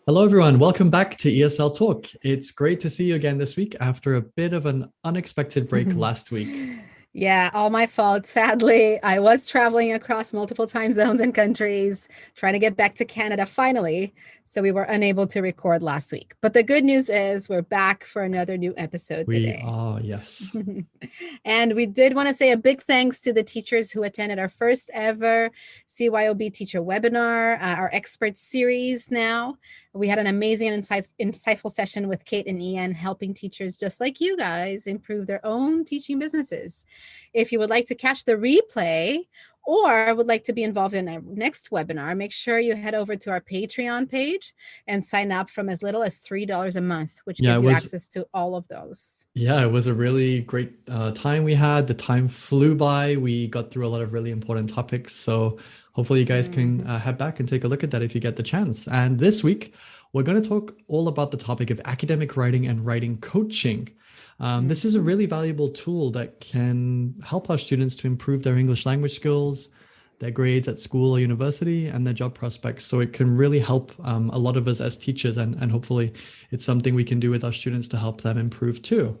Hello, everyone. Welcome back to ESL Talk. It's great to see you again this week after a bit of an unexpected break last week. Yeah, all my fault. Sadly, I was traveling across multiple time zones and countries, trying to get back to Canada finally. So we were unable to record last week. But the good news is we're back for another new episode We today. are, yes. And we did want to say a big thanks to the teachers who attended our first ever CYOB teacher webinar, our expert series now. We had an amazing and insightful session with Kate and Ian, helping teachers just like you guys improve their own teaching businesses. If you would like to catch the replay or would like to be involved in our next webinar, make sure you head over to our Patreon page and sign up from as little as $3 a month, which Yeah, gives you access to all of those. it was a really great time we had. The time flew by. We got through a lot of really important topics. So hopefully you guys can Mhm. head back and take a look at that if you get the chance. And this week, we're going to talk all about the topic of academic writing and writing coaching. This is a Mhm. really valuable tool that can help our students to improve their English language skills, their grades at school or university, and their job prospects. So it can really help a lot of us as teachers, and hopefully it's something we can do with our students to help them improve too.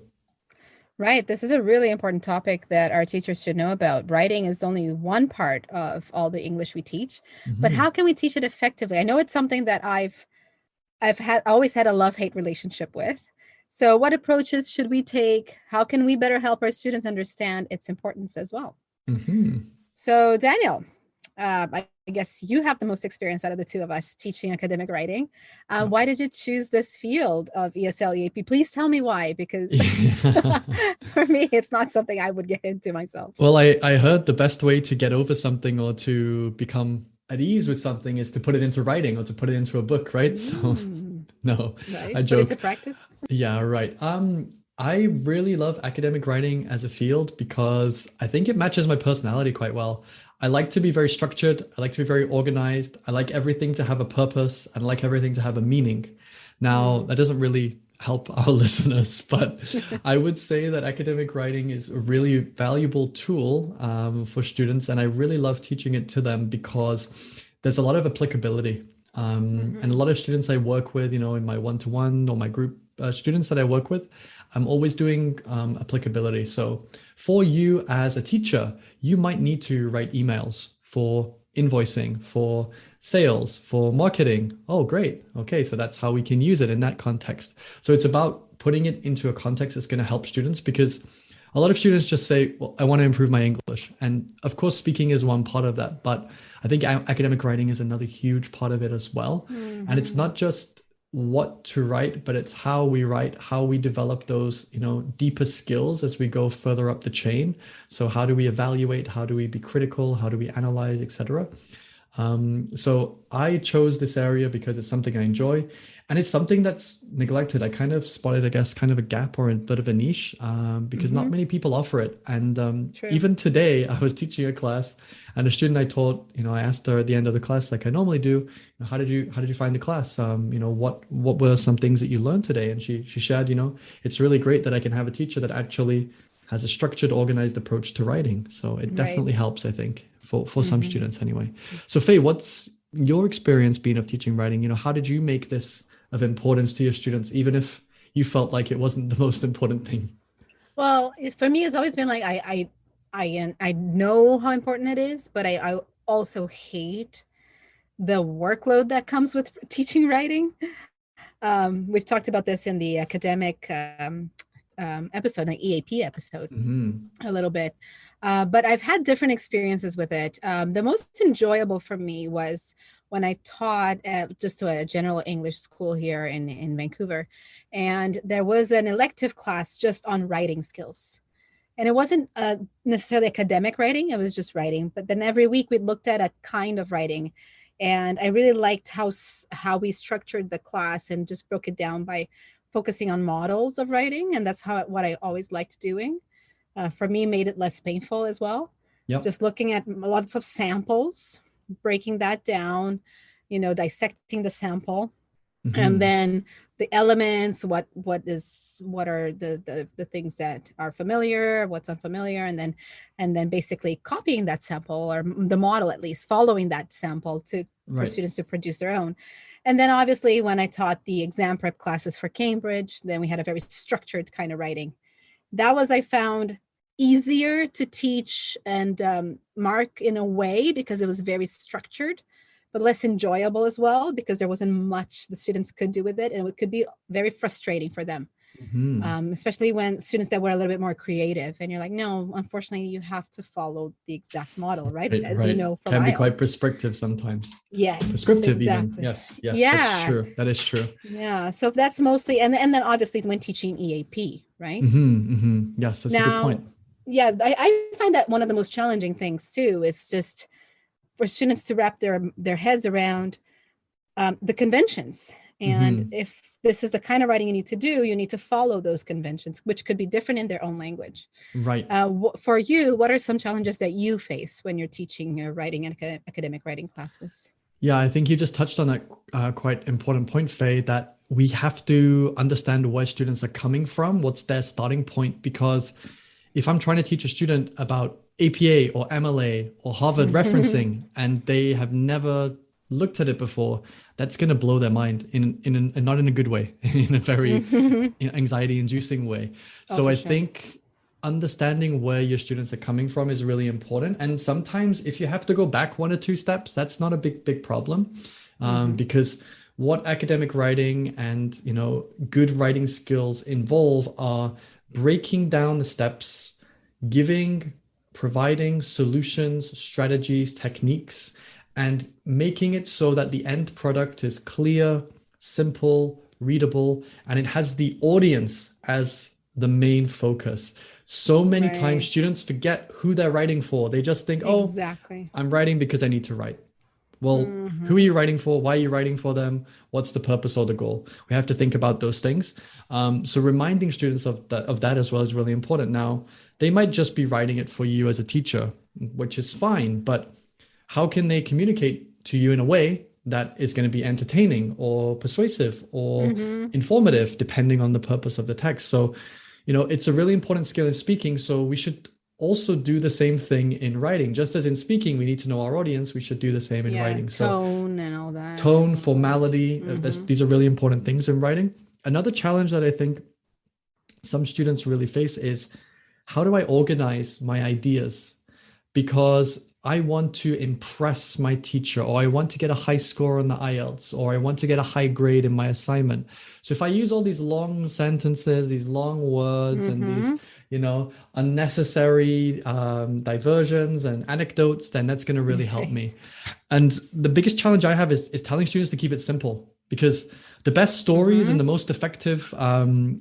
Right. This is a really important topic that our teachers should know about. Writing is only one part of all the English we teach, but Mhm. how can we teach it effectively? I know it's something that I've had always had a love-hate relationship with. So what approaches should we take? How can we better help our students understand its importance as well? Mhm. So Daniel, I guess you have the most experience out of the two of us teaching academic writing. Yep. Why did you choose this field of ESL EAP? Please tell me why, because Yeah. for me, it's not something I would get into myself. Well, I heard the best way to get over something or to become at ease with something is to put it into writing or to put it into a book, right? So Mm, no, right. I Put it to joke. practice. Yeah, right. I really love academic writing as a field because I think it matches my personality quite well. I like to be very structured. I like to be very organized. I like everything to have a purpose and I like everything to have a meaning. Now, Mm. that doesn't really help our listeners, but I would say that academic writing is a really valuable tool for students, and I really love teaching it to them because there's a lot of applicability. And a Mhm. lot of students I work with, in my one-to-one or my group students that I work with, I'm always doing applicability. So for you as a teacher, you might need to write emails for invoicing, for sales, for marketing. Oh, great. Okay, so that's how we can use it in that context. So it's about putting it into a context that's going to help students because a lot of students just say, well, I want to improve my English. And of course, speaking is one part of that, but I think academic writing is another huge part of it as well. And it's Mhm. not just what to write, but it's how we write, how we develop those, deeper skills as we go further up the chain. So how do we evaluate? How do we be critical? How do we analyze, etc.? So I chose this area because it's something I enjoy and it's something that's neglected. I kind of spotted, I guess, kind of a gap or a bit of a niche because not Mhm. many people offer it. And True. even today, I was teaching a class and a student I taught, I asked her at the end of the class, like I normally do, how did you find the class? What were some things that you learned today? And she shared, it's really great that I can have a teacher that actually has a structured, organized approach to writing. So it Right. definitely helps, I think, for some Mhm. students anyway. So Faye, what's your experience been of teaching writing? How did you make this of importance to your students, even if you felt like it wasn't the most important thing? Well, for me, it's always been like I know how important it is, but I also hate the workload that comes with teaching writing. We've talked about this in the academic episode, the EAP episode, Hmm. a little bit. But I've had different experiences with it. The most enjoyable for me was when I taught at just a general English school here in Vancouver. And there was an elective class just on writing skills. And it wasn't necessarily academic writing, it was just writing. But then every week we looked at a kind of writing. And I really liked how we structured the class and just broke it down by focusing on models of writing. And that's what I always liked doing. For me, made it less painful as well. Yep. Just looking at lots of samples, breaking that down, dissecting the sample, and Hmm. then the elements, what are the things that are familiar, what's unfamiliar, and then basically copying that sample or the model, at least following that sample to for Right. students to produce their own. And then obviously when I taught the exam prep classes for Cambridge, then we had a very structured kind of writing. That was, I found, easier to teach and mark in a way because it was very structured, but less enjoyable as well because there wasn't much the students could do with it. And it could be very frustrating for them. Especially when students that were a little bit more creative and you're like, no, unfortunately, you have to follow the exact model, right? As you know from can be quite IELTS. prescriptive sometimes. Yes, Prescriptive exactly. even. Yes, Yeah. That's true. That is true. Yeah, so that's mostly, and then obviously when teaching EAP, right? Yes, that's now, a good point. Yeah, I find that one of the most challenging things too is just for students to wrap their heads around the conventions. And if this is the kind of writing you need to do, you need to follow those conventions, which could be different in their own language. Right. For you, what are some challenges that you face when you're teaching writing and academic writing classes? Yeah, I think you just touched on that quite important point, Faye, that we have to understand where students are coming from, what's their starting point, because if I'm trying to teach a student about APA or MLA or Harvard referencing and they have never looked at it before, that's going to blow their mind in not in a good way, in a very anxiety inducing way. So I think understanding where your students are coming from is really important. And sometimes if you have to go back 1 or 2 steps, that's not a big problem, because what academic writing and, good writing skills involve are breaking down the steps, providing solutions, strategies, techniques, and making it so that the end product is clear, simple, readable, and it has the audience as the main focus. So many times students forget who they're writing for. They just think, I'm writing because I need to write. Well, who are you writing for? Why are you writing for them? What's the purpose or the goal? We have to think about those things. So reminding students of that as well is really important. Now, they might just be writing it for you as a teacher, which is fine, but how can they communicate to you in a way that is going to be entertaining or persuasive or informative, depending on the purpose of the text? So, it's a really important skill in speaking. So we should also do the same thing in writing. Just as in speaking, we need to know our audience, we should do the same in writing. So tone and all that. Tone, formality, these are really important things in writing. Another challenge that I think some students really face is, how do I organize my ideas? Because I want to impress my teacher, or I want to get a high score on the IELTS, or I want to get a high grade in my assignment. So if I use all these long sentences, these long words, and these, unnecessary diversions and anecdotes, then that's going to really help me. And the biggest challenge I have is telling students to keep it simple, because the best stories and the most effective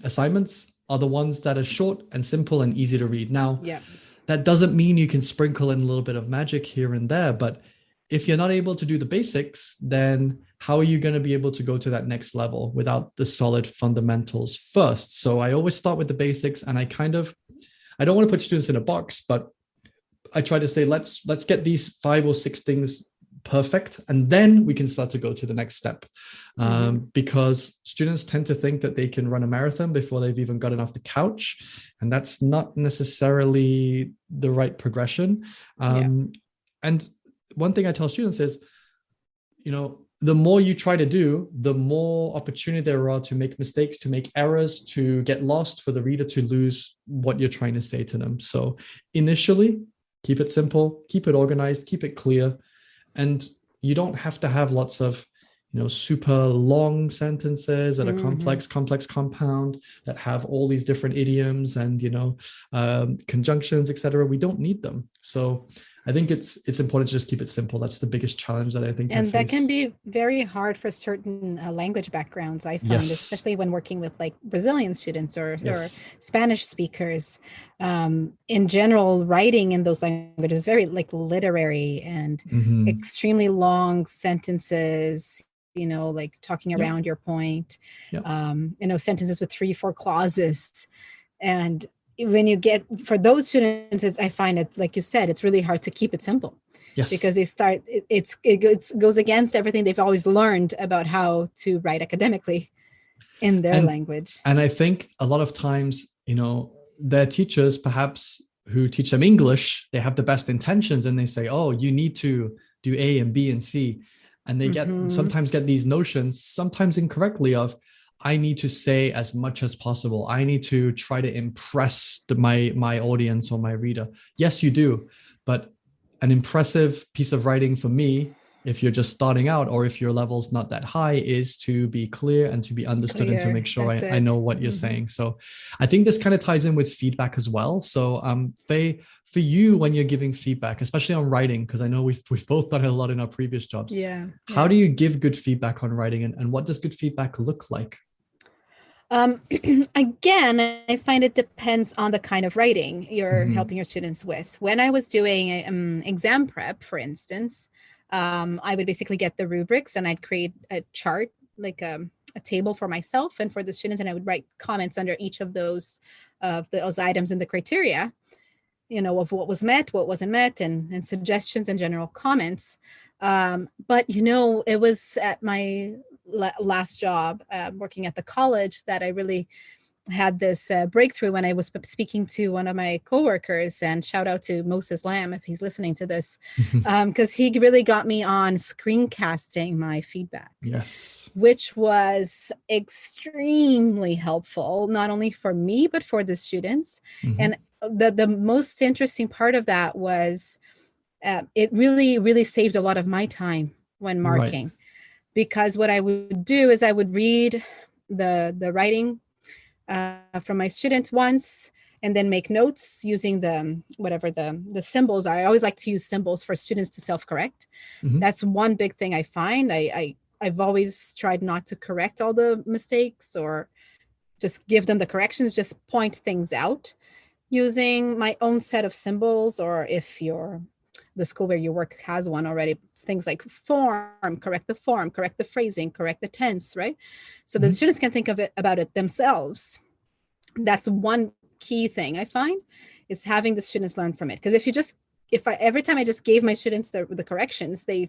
assignments are the ones that are short and simple and easy to read. Now, that doesn't mean you can sprinkle in a little bit of magic here and there, but if you're not able to do the basics, then how are you going to be able to go to that next level without the solid fundamentals first? So I always start with the basics, and I don't want to put students in a box, but I try to say, let's get these 5 or 6 things perfect, and then we can start to go to the next step. Because students tend to think that they can run a marathon before they've even gotten off the couch, and that's not necessarily the right progression. And one thing I tell students is, the more you try to do, the more opportunity there are to make mistakes, to make errors, to get lost, for the reader to lose what you're trying to say to them. So initially, keep it simple, keep it organized, keep it clear. And you don't have to have lots of, super long sentences that are complex, compound, that have all these different idioms and, conjunctions, etc. We don't need them. So I think it's important to just keep it simple. That's the biggest challenge that I think. And that can be very hard for certain language backgrounds, I find, especially when working with like Brazilian students or Spanish speakers. In general, writing in those languages is very like literary and extremely long sentences, like talking around your point, sentences with 3-4 clauses. And when you get, for those students, I find it, like you said, it's really hard to keep it simple. Because they start, it goes against everything they've always learned about how to write academically in their language. And I think a lot of times, their teachers, perhaps who teach them English, they have the best intentions, and they say, oh, you need to do A and B and C. and they sometimes get these notions, sometimes incorrectly, of I need to say as much as possible. I need to try to impress my audience or my reader. Yes, you do, but an impressive piece of writing for me, if you're just starting out or if your level's not that high, is to be clear and to be understood and to make sure I know what you're saying. So I think this kind of ties in with feedback as well. So Faye, for you, when you're giving feedback, especially on writing, because I know we've both done it a lot in our previous jobs. How do you give good feedback on writing, and what does good feedback look like? Again, I find it depends on the kind of writing you're helping your students with. When I was doing exam prep, for instance, I would basically get the rubrics and I'd create a chart, like a table for myself and for the students, and I would write comments under each of those items in the criteria, of what was met, what wasn't met, and suggestions and general comments. But it was at my last job working at the college that I really had this breakthrough when I was speaking to one of my coworkers, and shout out to Moses Lamb if he's listening to this, because he really got me on screencasting my feedback. Yes. Which was extremely helpful, not only for me, but for the students. And the most interesting part of that was it really, really saved a lot of my time when marking. Right. Because what I would do is I would read the writing from my students once, and then make notes using the symbols are. I always like to use symbols for students to self-correct. That's one big thing I find. I've always tried not to correct all the mistakes or just give them the corrections, just point things out using my own set of symbols, or if the school where you work has one already, things like form, correct the phrasing, correct the tense, right? So the students can think about it themselves. That's one key thing I find, is having the students learn from it. Because every time I just gave my students the corrections, they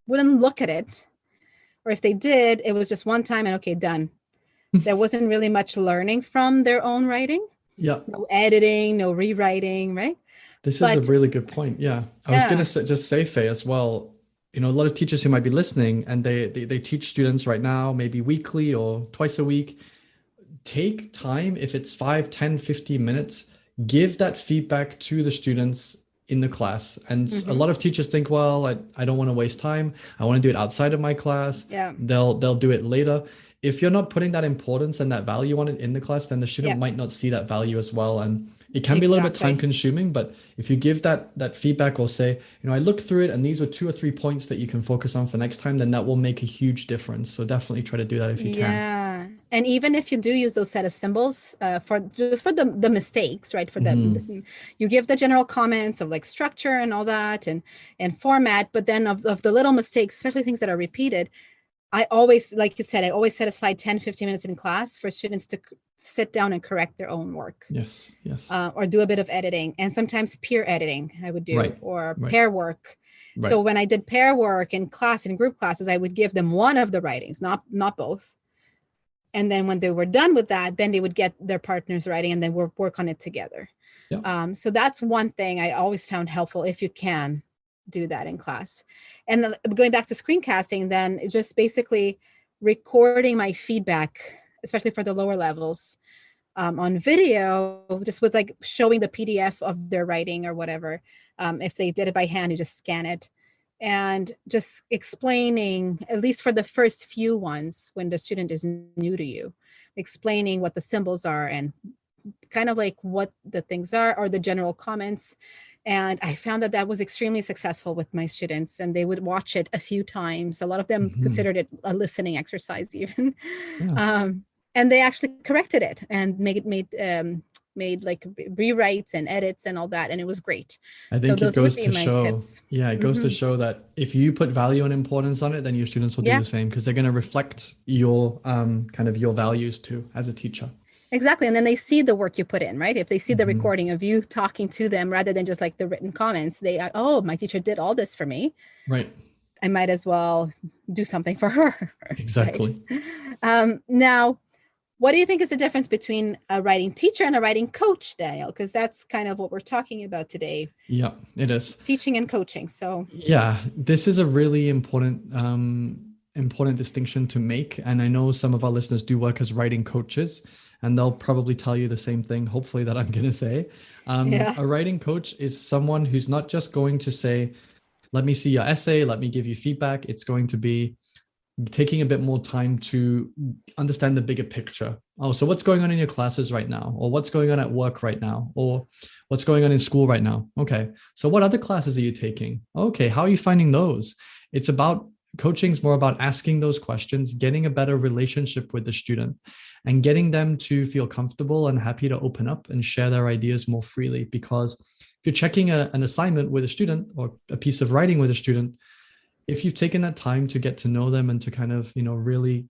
wouldn't look at it. Or if they did, it was just one time and okay, done. There wasn't really much learning from their own writing. Yeah. No editing, no rewriting, right? This is a really good point. Yeah. I was going to just say, Faye, as well, a lot of teachers who might be listening, and they teach students right now, maybe weekly or twice a week. Take time, if it's 5, 10, 15 minutes, give that feedback to the students in the class. And a lot of teachers think, well, I don't want to waste time. I want to do it outside of my class. Yeah. They'll do it later. If you're not putting that importance and that value on it in the class, then the student might not see that value as well. And it can be a little bit time consuming, but if you give that feedback, or say, I looked through it and these are 2 or 3 points that you can focus on for next time, then that will make a huge difference. So definitely try to do that if you can. Yeah. And even if you do use those set of symbols for the mistakes, right? For them, you give the general comments of like structure and all that and format, but then of the little mistakes, especially things that are repeated, I always, like you said, I always set aside 10, 15 minutes in class for students to sit down and correct their own work. Yes. Or do a bit of editing, and sometimes peer editing I would do, or pair work. Right. So when I did pair work in class, in group classes, I would give them one of the writings, not both. And then when they were done with that, then they would get their partner's writing and then work on it together. Yeah. So that's one thing I always found helpful, if you can do that in class. And going back to screencasting, then just basically recording my feedback, especially for the lower levels, on video, just with like showing the PDF of their writing or whatever. If they did it by hand, you just scan it, and just explaining, at least for the first few ones when the student is new to you, explaining what the symbols are and kind of like what the things are, or the general comments. And I found that was extremely successful with my students, and they would watch it a few times. A lot of them considered it a listening exercise even. Yeah. And they actually corrected it and made like rewrites and edits and all that. And it was great. I think it goes to show, it goes to show that if you put value and importance on it, then your students will do the same, because they're going to reflect your kind of your values too as a teacher. Exactly. And then they see the work you put in, right? If they see the recording of you talking to them rather than just like the written comments, they are, oh, my teacher did all this for me. Right. I might as well do something for her. Exactly. Right? Now, What do you think is the difference between a writing teacher and a writing coach, Daniel? Because that's kind of what we're talking about today, Yeah, it is. teaching and coaching. So, Yeah, this is a really important distinction to make. And I know some of our listeners do work as writing coaches, and they'll probably tell you the same thing, hopefully, that I'm going to say. yeah. A writing coach is someone who's not just going to say, let me see your essay, let me give you feedback. It's going to be taking a bit more time to understand the bigger picture. Oh, so what's going on in your classes right now? Or what's going on at work right now? Or what's going on in school right now? Okay. So what other classes are you taking? Okay. How are you finding those? It's about coaching is more about asking those questions, getting a better relationship with the student, and getting them to feel comfortable and happy to open up and share their ideas more freely. Because if you're checking an assignment with a student or a piece of writing with a student, if you've taken that time to get to know them and to kind of, really,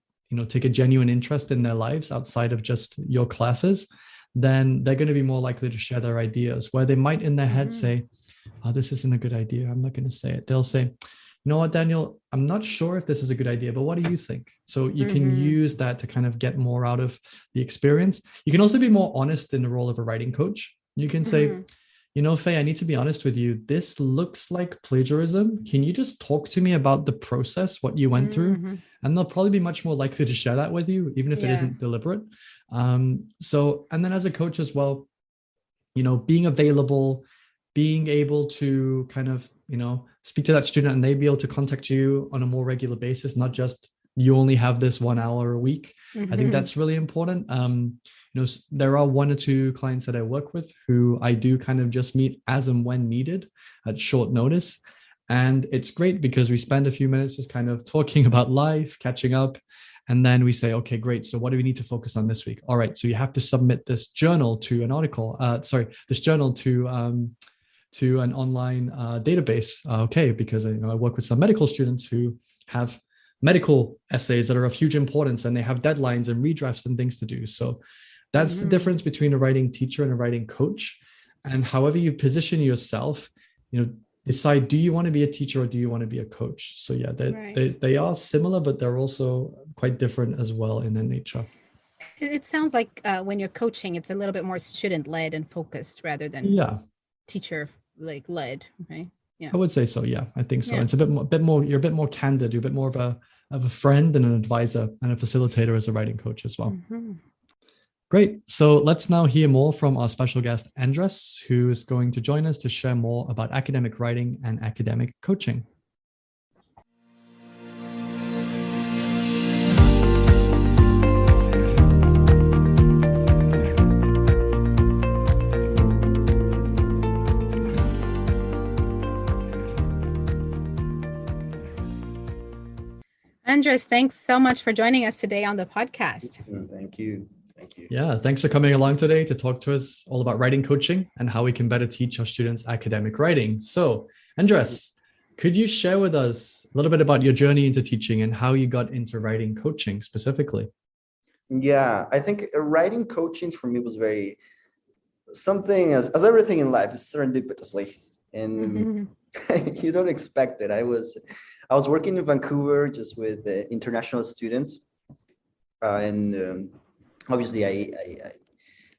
take a genuine interest in their lives outside of just your classes, then they're going to be more likely to share their ideas, where they might in their head say, oh, this isn't a good idea, I'm not going to say it. They'll say, you know what, Daniel, I'm not sure if this is a good idea, but what do you think? So you can use that to kind of get more out of the experience. You can also be more honest in the role of a writing coach. You can say, Faye, I need to be honest with you. This looks like plagiarism. Can you just talk to me about the process, what you went through? And they'll probably be much more likely to share that with you, even if it isn't deliberate. And then as a coach as well, being available, being able to kind of, speak to that student and they be able to contact you on a more regular basis, not just you only have this 1 hour a week. I think that's really important. There are 1 or 2 clients that I work with who I do kind of just meet as and when needed at short notice. And it's great because we spend a few minutes just kind of talking about life, catching up. And then we say, okay, great. So what do we need to focus on this week? All right. So you have to submit this journal to an article, this journal to an online database. Okay. Because I work with some medical students who have medical essays that are of huge importance and they have deadlines and redrafts and things to do. So that's the difference between a writing teacher and a writing coach. And however you position yourself, decide, do you want to be a teacher or do you want to be a coach? So yeah, they are similar, but they're also quite different as well in their nature. It sounds like when you're coaching, it's a little bit more student led and focused rather than teacher led, right? Yeah, I would say so. Yeah, I think so. Yeah. It's a bit more. You're a bit more candid. You're a bit more of a friend and an advisor and a facilitator as a writing coach as well. Great. So let's now hear more from our special guest, Andres, who is going to join us to share more about academic writing and academic coaching. Andres, thanks so much for joining us today on the podcast. Thank you. Thank you. Yeah, thanks for coming along today to talk to us all about writing coaching and how we can better teach our students academic writing. So, Andres, could you share with us a little bit about your journey into teaching and how you got into writing coaching specifically? Yeah, I think writing coaching for me was very something as everything in life is serendipitously, and you don't expect it. I was working in Vancouver just with international students, and obviously I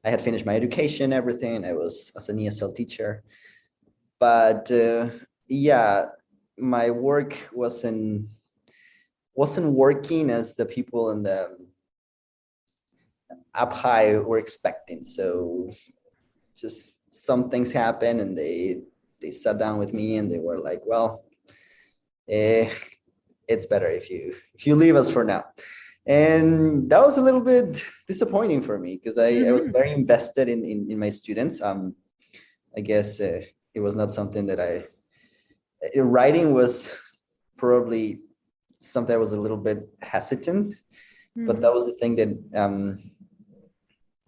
had finished my education, everything. I was as an ESL teacher, but my work wasn't working as the people in the up high were expecting. So just some things happened, and they sat down with me and they were like, well, it's better if you leave us for now. And that was a little bit disappointing for me because I was very invested in my students. I guess it was not something that writing was probably something I was a little bit hesitant, but that was the thing that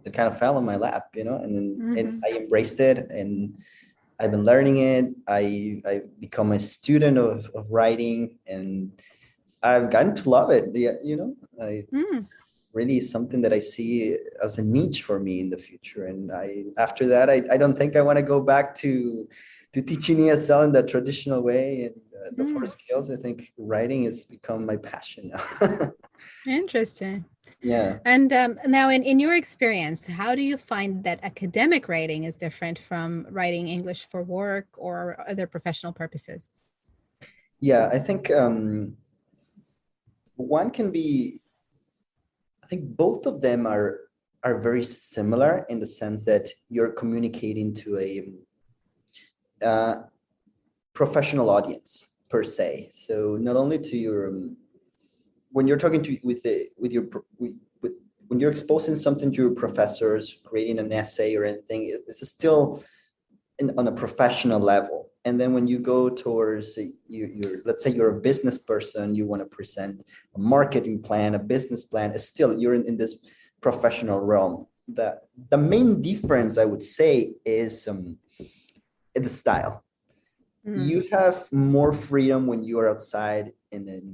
that kind of fell in my lap, and I embraced it, and I've been learning it. I've become a student of writing, and I've gotten to love it. Really something that I see as a niche for me in the future. And after that, I don't think I want to go back to teaching ESL in the traditional way and the 4 skills. I think writing has become my passion now. Interesting. Yeah. And now, in your experience, how do you find that academic writing is different from writing English for work or other professional purposes? Yeah, I think one can be, I think both of them are very similar in the sense that you're communicating to a professional audience per se. So not only to your when you're talking to with your with, when you're exposing something to your professors, creating an essay or anything, this is still on a professional level. And then when you go towards you're let's say you're a business person, you want to present a marketing plan, a business plan, it's still you're in this professional realm. The main difference I would say is the style. You have more freedom when you are outside in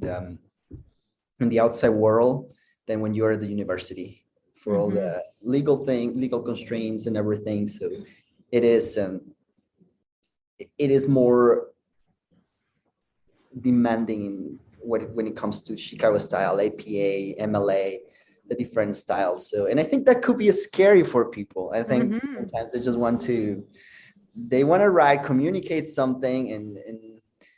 the outside world than when you're at the university for all the legal constraints and everything. So it is more demanding in when it comes to Chicago style, APA, MLA, the different styles. So, and I think that could be scary for people. I think sometimes they just want to write, communicate something, and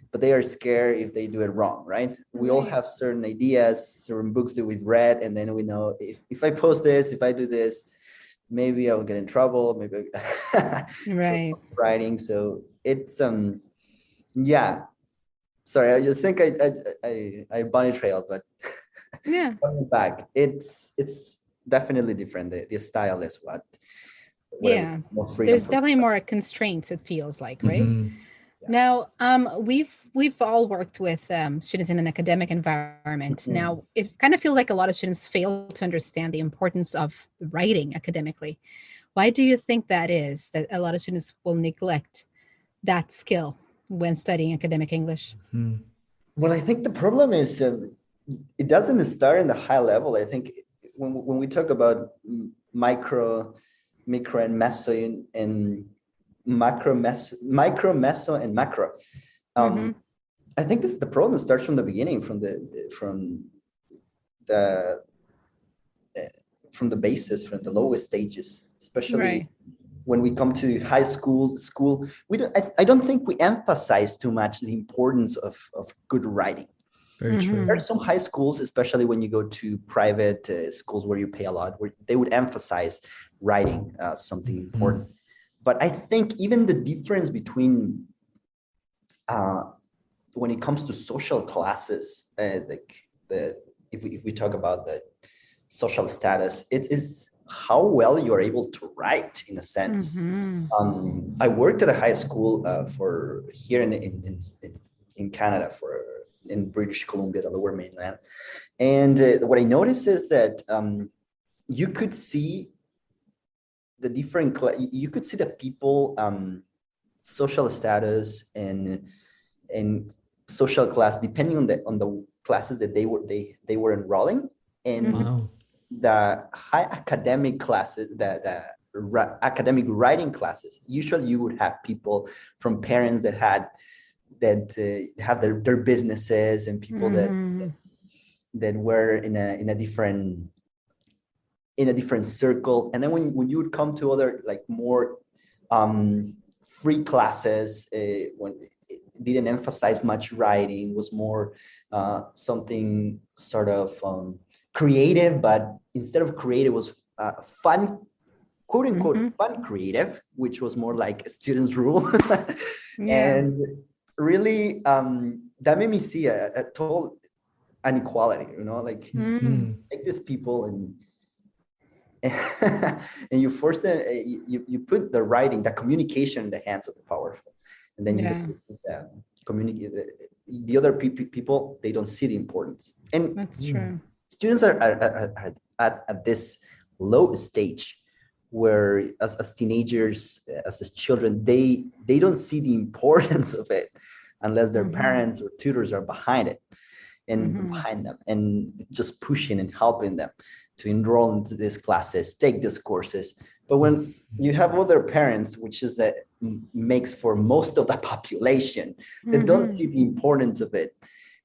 but they are scared if they do it wrong, right? We all have certain ideas, certain books that we've read, and then we know if I post this, if I do this, maybe I'll get in trouble, maybe Right. writing. So it's yeah. Sorry, I just think I bunny trailed, but Yeah. coming back, it's definitely different. The style is what Yeah. There's definitely more constraints, it feels like, right? Now, we've all worked with students in an academic environment. Now, it kind of feels like a lot of students fail to understand the importance of writing academically. Why do you think that is, that a lot of students will neglect that skill when studying academic English? Well, I think the problem is it doesn't start in the high level. I think when we talk about micro and meso and micro, meso, and macro. I think this the problem starts from the beginning, from the basis, from the lowest stages, especially when we come to high school. We don't. I don't think we emphasize too much the importance of good writing. Very true. There are some high schools, especially when you go to private schools where you pay a lot, where they would emphasize writing something important. But I think even the difference between when it comes to social classes, if we talk about the social status, it is how well you're able to write, in a sense. I worked at a high school for here in Canada, in British Columbia, the Lower Mainland, and what I noticed is that you could see the different you could see the people social status and social class depending on the classes that they were enrolling in. The high academic classes, the academic writing classes, usually you would have people from parents that have their businesses, and people that were in a different circle. And then when you would come to other like more free classes, when it didn't emphasize much writing, was more something sort of creative, but instead of creative was fun, quote unquote fun creative, which was more like students rule. And really that made me see a total inequality, like take these people and and you force them, you put the writing, the communication in the hands of the powerful, and then you communicate the other people, they don't see the importance. And that's true. Students are at this low stage where as teenagers, as children, they don't see the importance of it unless their parents or tutors are behind it and behind them and just pushing and helping them to enroll into these classes, take these courses. But when you have other parents, which is that makes for most of the population, that don't see the importance of it,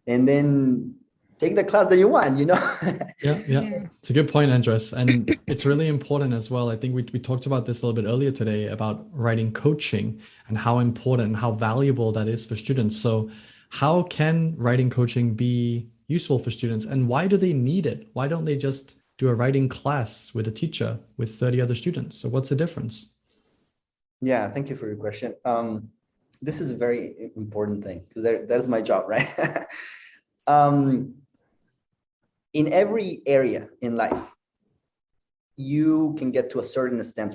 and then take the class that you want, Yeah. It's a good point, Andres. And it's really important as well. I think we talked about this a little bit earlier today about writing coaching and how important and how valuable that is for students. So how can writing coaching be useful for students, and why do they need it? Why don't they just do a writing class with a teacher with 30 other students? So what's the difference? Yeah, thank you for your question. This is a very important thing because that is my job, right? In every area in life, you can get to a certain extent,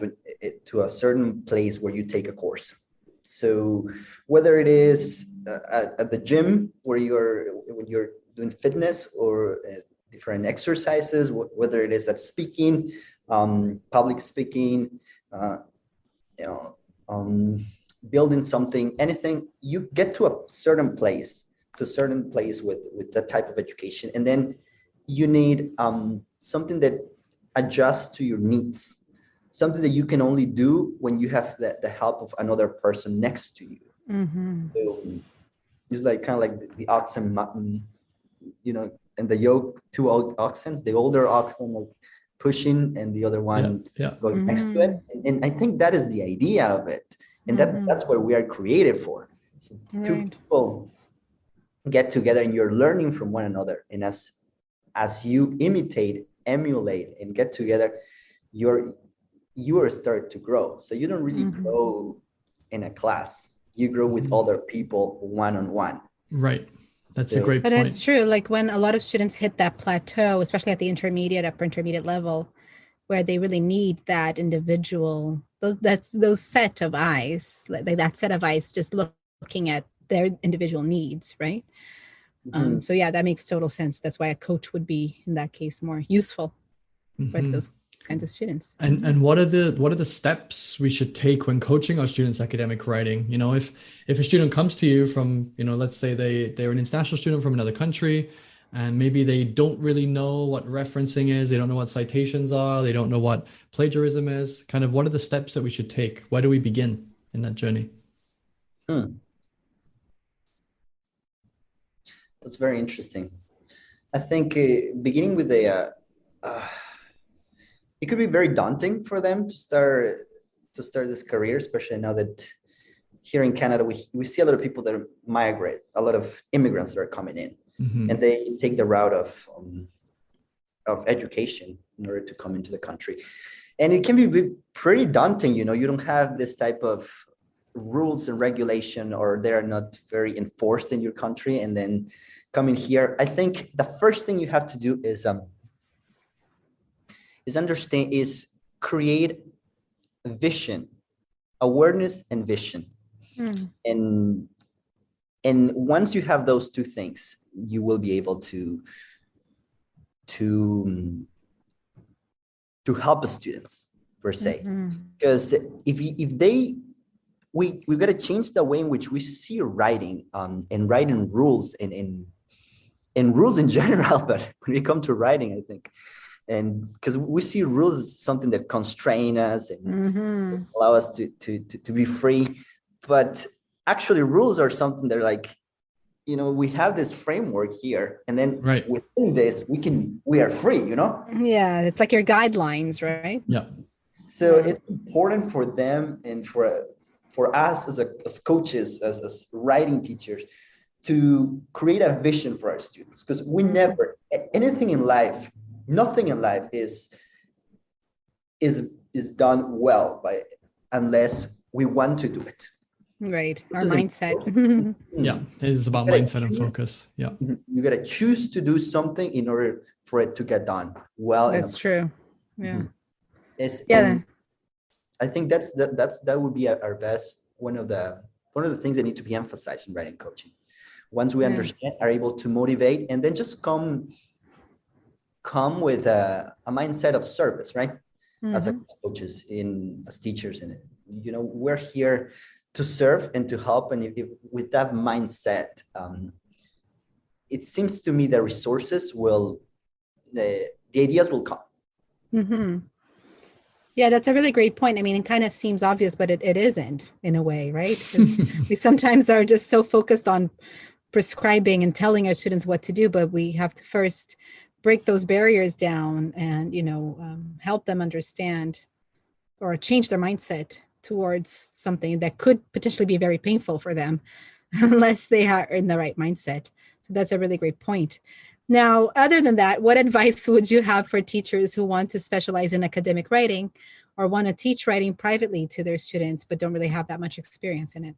to a certain place where you take a course. So whether it is at the gym when you're doing fitness or different exercises, whether it is at speaking, public speaking, you know, building something, anything, you get to a certain place with that type of education, and then you need something that adjusts to your needs, something that you can only do when you have the help of another person next to you. So it's like kind of like the oxen, and the yoke, two oxen, the older oxen like pushing and the other one going next to it. And I think that is the idea of it. And that's what we are created for. So two people get together and you're learning from one another. And as you imitate, emulate, and get together, you are start to grow. So you don't really grow in a class. You grow with other people one-on-one. Right. That's a great point. But it's true. Like when a lot of students hit that plateau, especially at the upper intermediate level, where they really need that individual, those set of eyes, like that set of eyes, just looking at their individual needs, right? So yeah, that makes total sense. That's why a coach would be, in that case, more useful for those kinds of students. And what are the steps we should take when coaching our students academic writing? If a student comes to you from, let's say they're an international student from another country, and maybe they don't really know what referencing is, they don't know what citations are, they don't know what plagiarism is, kind of what are the steps that we should take? Where do we begin in that journey? That's very interesting. I think beginning with it could be very daunting for them to start this career, especially now that here in Canada, we see a lot of people that migrate, a lot of immigrants that are coming in, and they take the route of education in order to come into the country. And it can be pretty daunting, you don't have this type of rules and regulation, or they're not very enforced in your country. And then coming here, I think the first thing you have to do is create vision, awareness and vision. And once you have those two things, you will be able to help the students per se. Because we got to change the way in which we see writing, and writing rules and rules in general. But when we come to writing, I think, and because we see rules as something that constrain us and allow us to be free, but actually rules are something that are like, we have this framework here, and then within this we are free, Yeah, it's like your guidelines, right? Yeah. So it's important for them and for us as coaches, as writing teachers, to create a vision for our students, because nothing in life is done well unless we want to do it. Right. Our mindset. Yeah. It is about mindset and focus. Yeah. You got to choose to do something in order for it to get done well. That's true. Yeah. I think that would be our best, one of the things that need to be emphasized in writing coaching. Once we understand, are able to motivate, and then just come with a mindset of service, right? As coaches, as teachers, and we're here to serve and to help. And if with that mindset, it seems to me the resources the ideas will come. Yeah, that's a really great point. I mean, it kind of seems obvious, but it isn't, in a way, right? We sometimes are just so focused on prescribing and telling our students what to do, but we have to first break those barriers down and, help them understand or change their mindset towards something that could potentially be very painful for them unless they are in the right mindset. So that's a really great point. Now, other than that, what advice would you have for teachers who want to specialize in academic writing or want to teach writing privately to their students, but don't really have that much experience in it?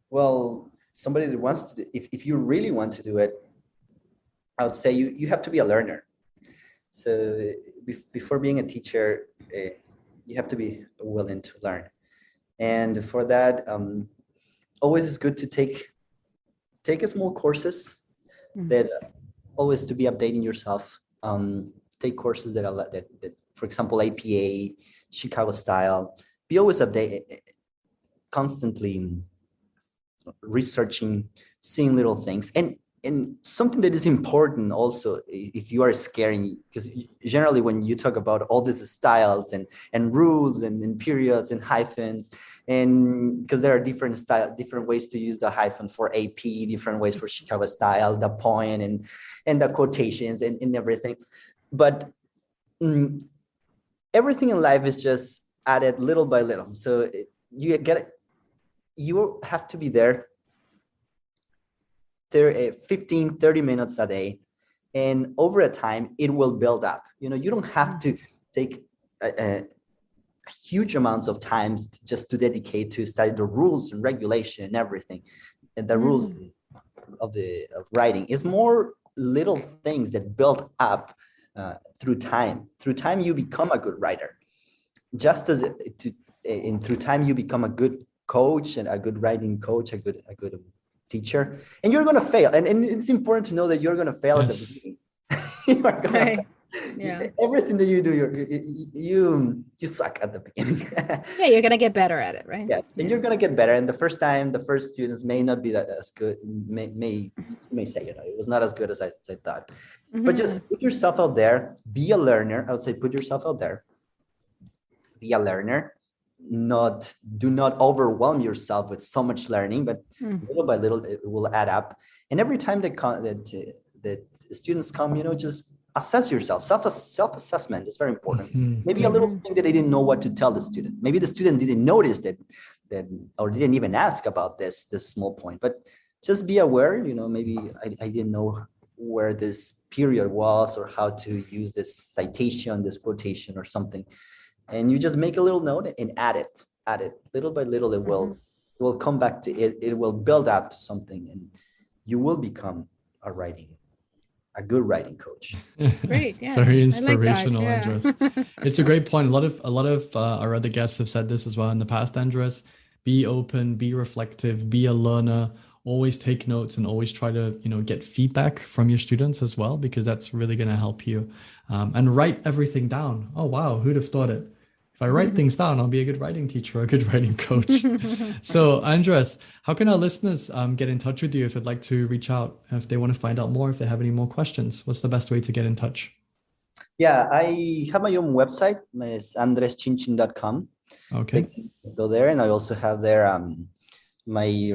Well, somebody that wants to, if you really want to do it, I would say you have to be a learner. So before being a teacher, you have to be willing to learn. And for that, always is good to take a small courses that always to be updating yourself. Take courses that for example, APA, Chicago style. Be always updated, constantly researching, seeing little things, and something that is important also, if you are scaring, because generally when you talk about all these styles and rules and periods and hyphens, and because there are different ways to use the hyphen for AP, different ways for Chicago style, the point and the quotations and everything, but everything in life is just added little by little. So you have to be there 15-30 minutes a day, and over a time it will build up. You don't have to take a huge amounts of times just to dedicate to study the rules and regulation and everything, and the rules of writing. Is more little things that build up through time. Through time you become a good writer, just as through time you become a good coach and a good writing coach, a good teacher, and you're going to fail. And it's important to know that you're going to fail at the beginning. You are going to, everything that you do, you suck at the beginning. You're going to get better at it, right? And you're going to get better. And the first students may not be that as good. May say, it was not as good as I thought. But just put yourself out there, be a learner. I would say put yourself out there, be a learner. Do not overwhelm yourself with so much learning, but little by little it will add up. And every time that students come, just assess yourself. Self-assessment is very important. Maybe a little thing that they didn't know what to tell the student. Maybe the student didn't notice that or didn't even ask about this small point. But just be aware. Maybe I didn't know where this period was or how to use this citation, this quotation or something. And you just make a little note and add it little by little. It will come back to it. It will build up to something, and you will become a good writing coach. Great, yeah. Very inspirational, like that, Andres. It's a great point. A lot of our other guests have said this as well in the past, Andres. Be open, be reflective, be a learner. Always take notes and always try to get feedback from your students as well, because that's really going to help you. And write everything down. Oh wow, who'd have thought it? If I write things down, I'll be a good writing teacher or a good writing coach. So Andres, how can our listeners get in touch with you if they'd like to reach out, if they want to find out more, if they have any more questions? What's the best way to get in touch? Yeah, I have my own website. It's andreschinchin.com. Okay. They can go there, and I also have there my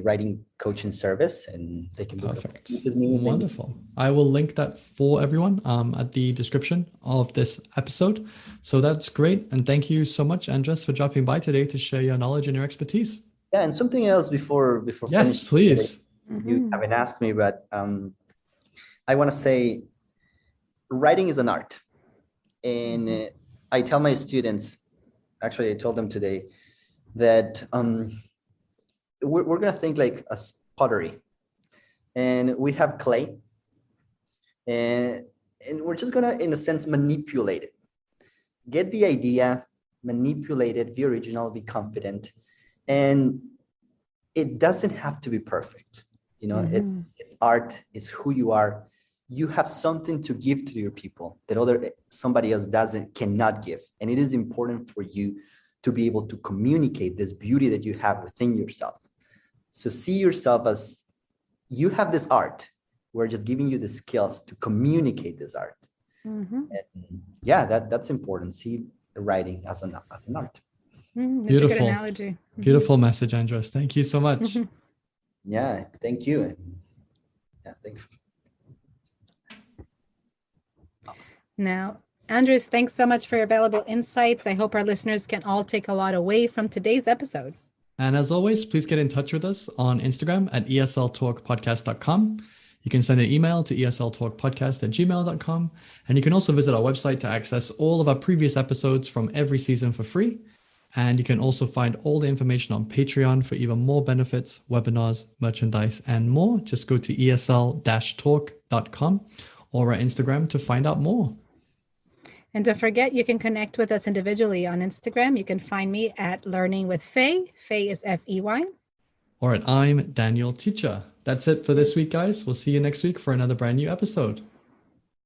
writing coaching service, and they can book with me. Wonderful. I will link that for everyone at the description of this episode. So that's great. And thank you so much, Andres, for dropping by today to share your knowledge and your expertise. Yeah, and something else before yes, please. You haven't asked me, but I want to say writing is an art. And I tell my students, actually I told them today, that we're going to think like a pottery, and we have clay, and we're just going to, in a sense, manipulate it. Get the idea, manipulate it, be original, be confident. And it doesn't have to be perfect. It's art, it's who you are. You have something to give to your people that somebody else cannot give. And it is important for you to be able to communicate this beauty that you have within yourself. So see yourself as you have this art. We're just giving you the skills to communicate this art. And that's important. See writing as an art. It's a good Beautiful. analogy. Beautiful message, Andres. Thank you so much. Yeah, thank you. And yeah, thanks. Now, Andres, thanks so much for your valuable insights. I hope our listeners can all take a lot away from today's episode. And as always, please get in touch with us on Instagram at esltalkpodcast.com. You can send an email to esltalkpodcast@gmail.com. And you can also visit our website to access all of our previous episodes from every season for free. And you can also find all the information on Patreon for even more benefits, webinars, merchandise, and more. Just go to esl-talk.com or our Instagram to find out more. And don't forget, you can connect with us individually on Instagram. You can find me at Learning with Faye. Faye is Fey. Or at I'm Daniel Teacher. That's it for this week, guys. We'll see you next week for another brand new episode.